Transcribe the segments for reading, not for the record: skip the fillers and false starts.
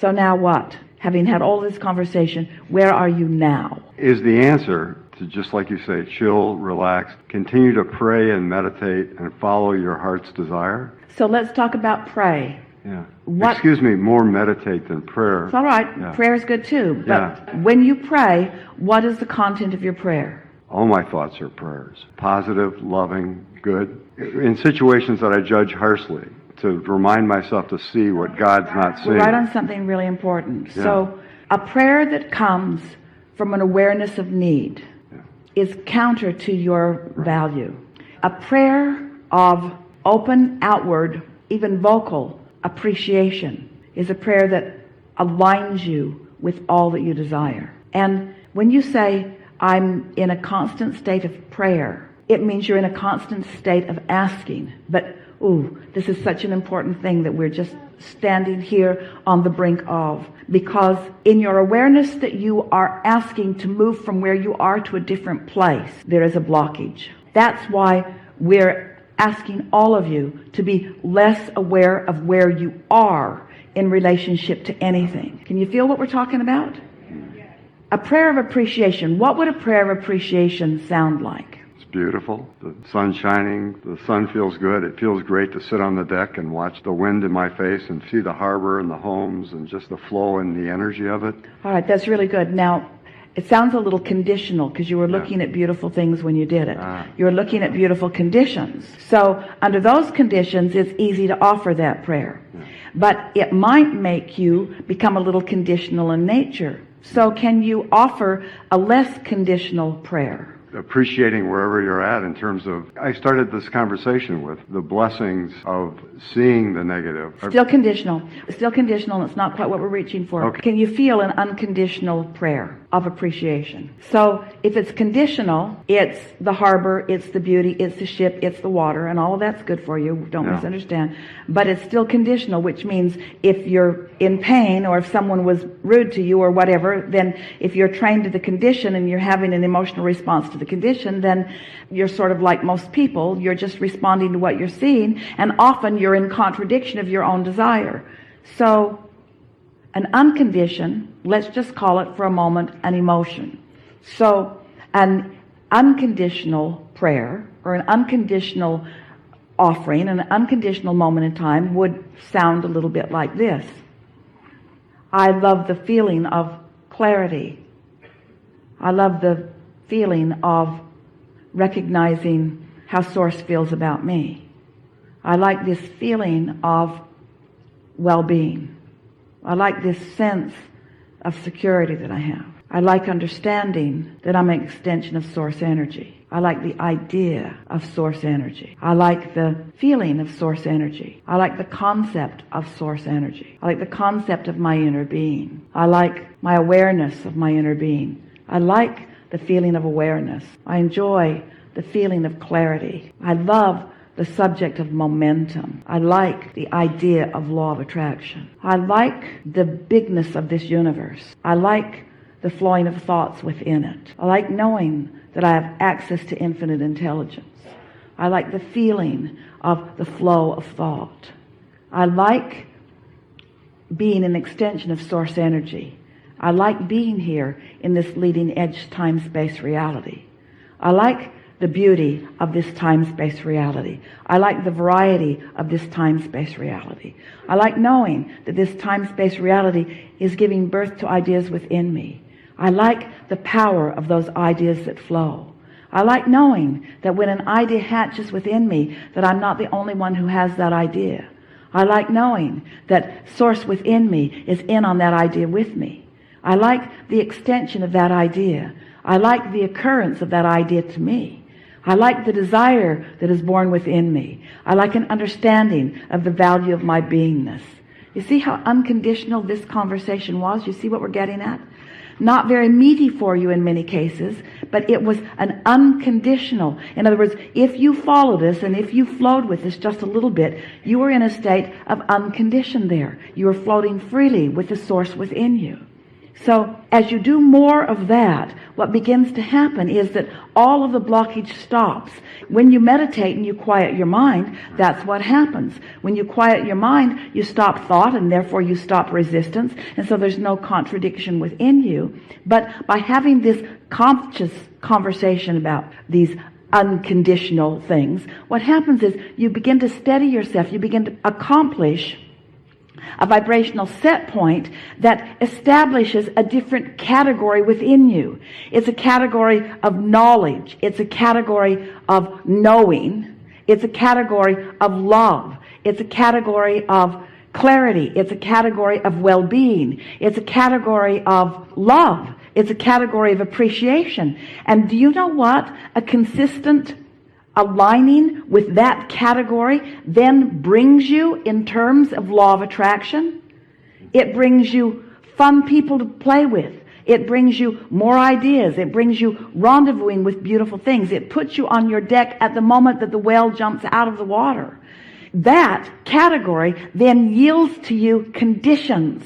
So now what? Having had all this conversation, where are you now? Is the answer to, just like you say, chill, relax, continue to pray and meditate and follow your heart's desire? So let's talk about pray. Yeah. What? Excuse me, more meditate than prayer. It's all right. Yeah. Prayer is good too. But Yeah. when you pray, what is the content of your prayer? All my thoughts are prayers. Positive, loving, good. In situations that I judge harshly, to remind myself to see what God's not seeing. We're right on something really important. Yeah. So a prayer that comes from an awareness of need is counter to your value. A prayer of open, outward, even vocal appreciation is a prayer that aligns you with all that you desire. And when you say, I'm in a constant state of prayer, it means you're in a constant state of asking. But, this is such an important thing that we're just standing here on the brink of. Because in your awareness that you are asking to move from where you are to a different place, there is a blockage. That's why we're asking all of you to be less aware of where you are in relationship to anything. Can you feel what we're talking about? A prayer of appreciation. What would a prayer of appreciation sound like? It's beautiful. The sun's shining. The sun feels good. It feels great to sit on the deck and watch the wind in my face and see the harbor and the homes and just the flow and the energy of it. All right, that's really good. Now, it sounds a little conditional because you were looking at beautiful things when you did it. You were looking at beautiful conditions. So under those conditions, it's easy to offer that prayer. But it might make you become a little conditional in nature. So can you offer a less conditional prayer? Appreciating wherever you're at in terms of, I started this conversation with the blessings of seeing the negative. Still conditional. Still conditional, and it's not quite what we're reaching for. Okay. Can you feel an unconditional prayer of appreciation? So if it's conditional, it's the harbor, it's the beauty, it's the ship, it's the water, and all of that's good for you. Don't misunderstand. But it's still conditional, which means if you're in pain or if someone was rude to you or whatever, then if you're trained to the condition and you're having an emotional response to the condition, then you're sort of like most people. You're just responding to what you're seeing, and often you're in contradiction of your own desire. So an unconditioned, let's just call it for a moment an emotion. So an unconditional prayer or an unconditional offering, an unconditional moment in time would sound a little bit like this. I love the feeling of clarity. I love the feeling of recognizing how Source feels about me. I like this feeling of well-being. I like this sense of security that I have. I like understanding that I'm an extension of Source energy. I like the idea of Source energy. I like the feeling of Source energy. I like the concept of Source energy. I like the concept of my inner being. I like my awareness of my inner being. I like the feeling of awareness. I enjoy the feeling of clarity. I love the subject of momentum. I like the idea of law of attraction. I like the bigness of this universe. I like the flowing of thoughts within it. I like knowing that I have access to infinite intelligence. I like the feeling of the flow of thought. I like being an extension of Source energy. I like being here in this leading edge time-space reality. I like the beauty of this time-space reality. I like the variety of this time-space reality. I like knowing that this time-space reality is giving birth to ideas within me. I like the power of those ideas that flow. I like knowing that when an idea hatches within me, that I'm not the only one who has that idea. I like knowing that Source within me is in on that idea with me. I like the extension of that idea. I like the occurrence of that idea to me. I like the desire that is born within me. I like an understanding of the value of my beingness. You see how unconditional this conversation was? You see what we're getting at? Not very meaty for you in many cases, but it was an unconditional. In other words, if you followed us and if you flowed with us just a little bit, you were in a state of unconditioned there. You were floating freely with the Source within you. So as you do more of that, what begins to happen is that all of the blockage stops. When you meditate and you quiet your mind, that's what happens. When you quiet your mind, you stop thought, and therefore you stop resistance, and so there's no contradiction within you. But by having this conscious conversation about these unconditional things, what happens is you begin to steady yourself, you begin to accomplish a vibrational set point that establishes a different category within you. It's a category of knowledge. It's a category of knowing. It's a category of love. It's a category of clarity. It's a category of well-being. It's a category of love. It's a category of appreciation. And do you know what? A consistent aligning with that category then brings you, in terms of law of attraction, it brings you fun people to play with. It brings you more ideas. It brings you rendezvousing with beautiful things. It puts you on your deck at the moment that the whale jumps out of the water. That category then yields to you conditions.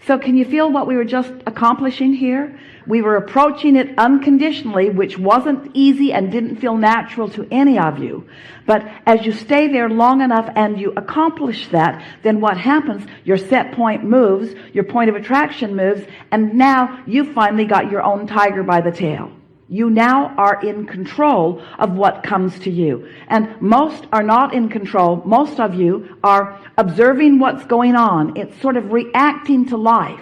So can you feel what we were just accomplishing here? We were approaching it unconditionally, which wasn't easy and didn't feel natural to any of you. But as you stay there long enough and you accomplish that, then what happens? Your set point moves, your point of attraction moves, and now you finally got your own tiger by the tail. You now are in control of what comes to you. And most are not in control. Most of you are observing what's going on. It's sort of reacting to life.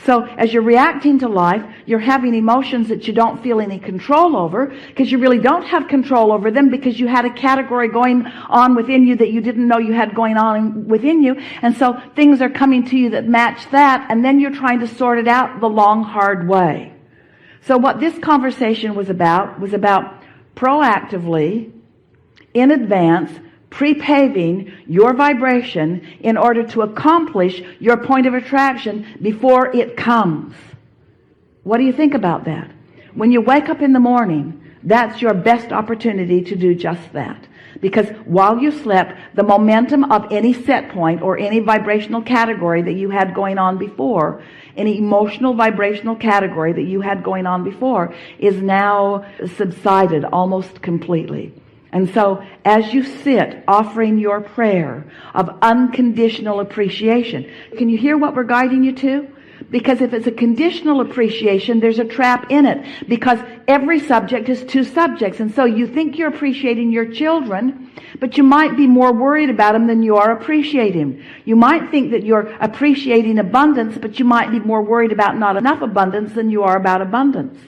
So as you're reacting to life, you're having emotions that you don't feel any control over, because you really don't have control over them, because you had a category going on within you that you didn't know you had going on within you. And so things are coming to you that match that, and then you're trying to sort it out the long, hard way. So what this conversation was about proactively, in advance, pre-paving your vibration in order to accomplish your point of attraction before it comes. What do you think about that? When you wake up in the morning, that's your best opportunity to do just that. Because while you slept, the momentum of any set point or any vibrational category that you had going on before, any emotional vibrational category that you had going on before, is now subsided almost completely. And so as you sit offering your prayer of unconditional appreciation, can you hear what we're guiding you to? Because if it's a conditional appreciation, there's a trap in it, because every subject is two subjects. And so you think you're appreciating your children, but you might be more worried about them than you are appreciating. You might think that you're appreciating abundance, but you might be more worried about not enough abundance than you are about abundance.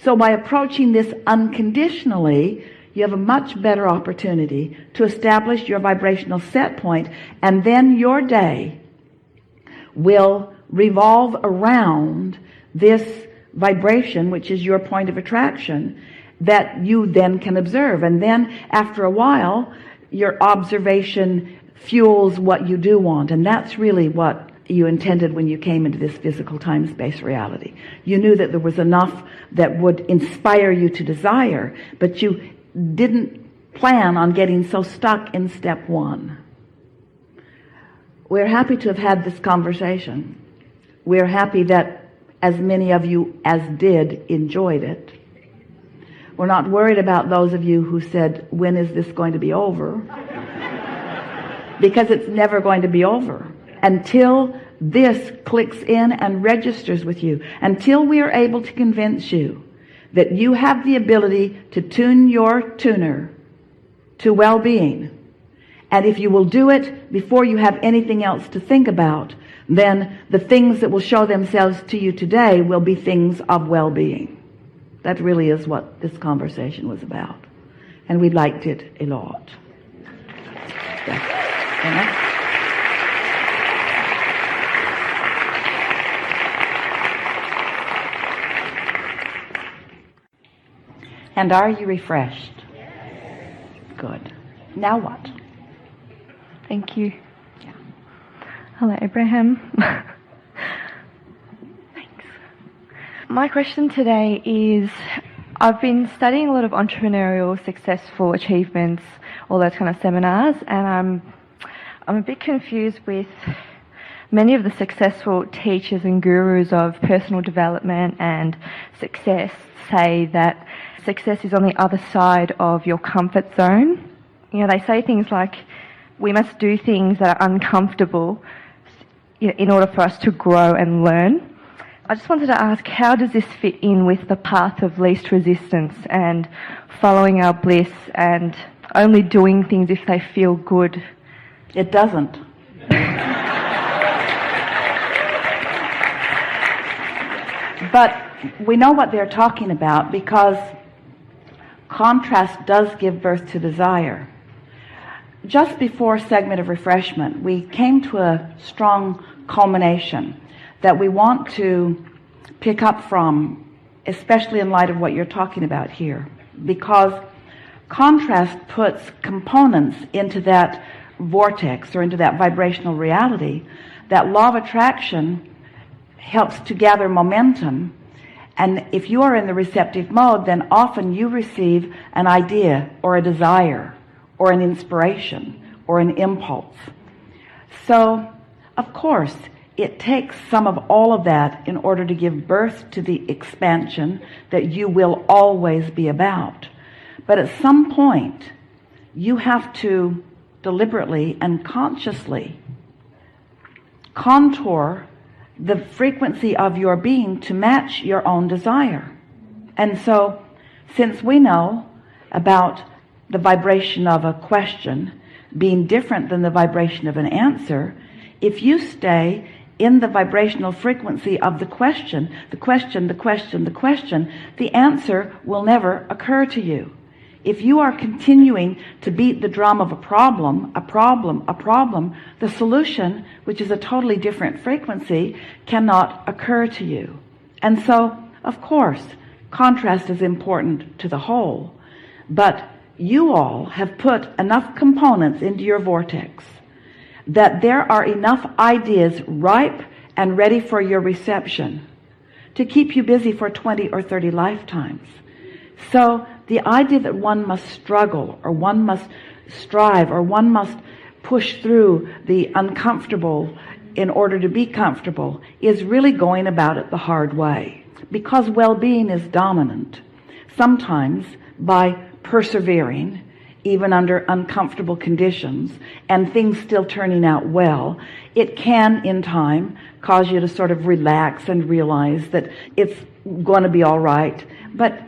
So by approaching this unconditionally, you have a much better opportunity to establish your vibrational set point, and then your day will revolve around this vibration, which is your point of attraction, that you then can observe. And then after a while, your observation fuels what you do want. And that's really what you intended when you came into this physical time-space reality. You knew that there was enough that would inspire you to desire, but you didn't plan on getting so stuck in step one. We're happy to have had this conversation. We're happy that as many of you as did enjoyed it. We're not worried about those of you who said, when is this going to be over? Because it's never going to be over until this clicks in and registers with you, until we are able to convince you that you have the ability to tune your tuner to well-being. And if you will do it before you have anything else to think about, then the things that will show themselves to you today will be things of well-being. That really is what this conversation was about. And we liked it a lot. Yeah. And are you refreshed? Good. Now what? Thank you. Yeah. Hello, Abraham. Thanks. My question today is, I've been studying a lot of entrepreneurial, successful achievements, all those kind of seminars, and I'm a bit confused with many of the successful teachers and gurus of personal development and success say that success is on the other side of your comfort zone. You know, they say things like, we must do things that are uncomfortable in order for us to grow and learn. I just wanted to ask, how does this fit in with the path of least resistance and following our bliss and only doing things if they feel good? It doesn't. But we know what they're talking about because contrast does give birth to desire. Just before segment of refreshment, we came to a strong culmination that we want to pick up from, especially in light of what you're talking about here, because contrast puts components into that vortex or into that vibrational reality. That law of attraction helps to gather momentum, and if you are in the receptive mode, then often you receive an idea or a desire or an inspiration or an impulse. So, of course, it takes some of all of that in order to give birth to the expansion that you will always be about. But at some point, you have to deliberately and consciously contour the frequency of your being to match your own desire. And so, since we know about the vibration of a question being different than the vibration of an answer, if you stay in the vibrational frequency of the question, the answer will never occur to you. If you are continuing to beat the drum of a problem, the solution, which is a totally different frequency, cannot occur to you. And so, of course, contrast is important to the whole, but you all have put enough components into your vortex that there are enough ideas ripe and ready for your reception to keep you busy for 20 or 30 lifetimes. So the idea that one must struggle or one must strive or one must push through the uncomfortable in order to be comfortable is really going about it the hard way, because well-being is dominant. Sometimes by persevering even under uncomfortable conditions and things still turning out well, it can in time cause you to sort of relax and realize that it's going to be all right. But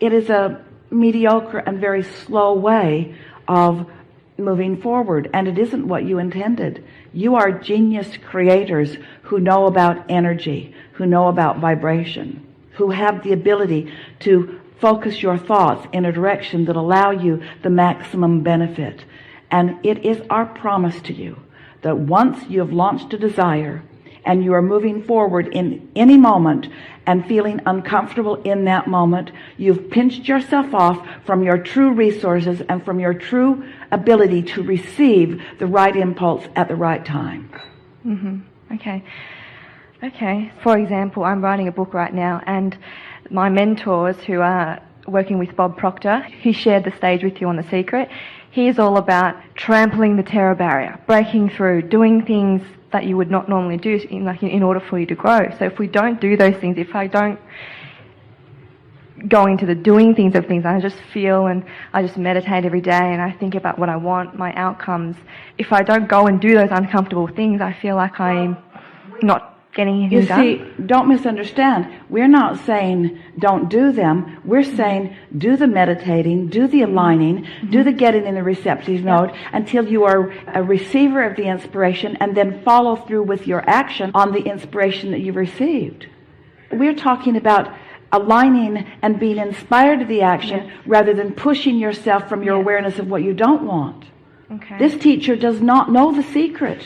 it is a mediocre and very slow way of moving forward, and it isn't what you intended. You are genius creators who know about energy, who know about vibration, who have the ability to focus your thoughts in a direction that allow you the maximum benefit. And it is our promise to you that once you have launched a desire and you are moving forward in any moment and feeling uncomfortable in that moment, you've pinched yourself off from your true resources and from your true ability to receive the right impulse at the right time. Mm-hmm. Okay. For example, I'm writing a book right now, and my mentors who are working with Bob Proctor, he shared the stage with you on The Secret. He's all about trampling the terror barrier, breaking through, doing things that you would not normally do in order for you to grow. So if we don't do those things, if I don't go into the doing things of things, I just feel and I just meditate every day and I think about what I want, my outcomes. If I don't go and do those uncomfortable things, I feel like I'm not getting anything done. You see, don't misunderstand. We're not saying don't do them. We're saying do the meditating, do the aligning, do the getting in the receptive mode until you are a receiver of the inspiration, and then follow through with your action on the inspiration that you've received. We're talking about aligning and being inspired to the action rather than pushing yourself from your awareness of what you don't want. Okay. This teacher does not know the secret.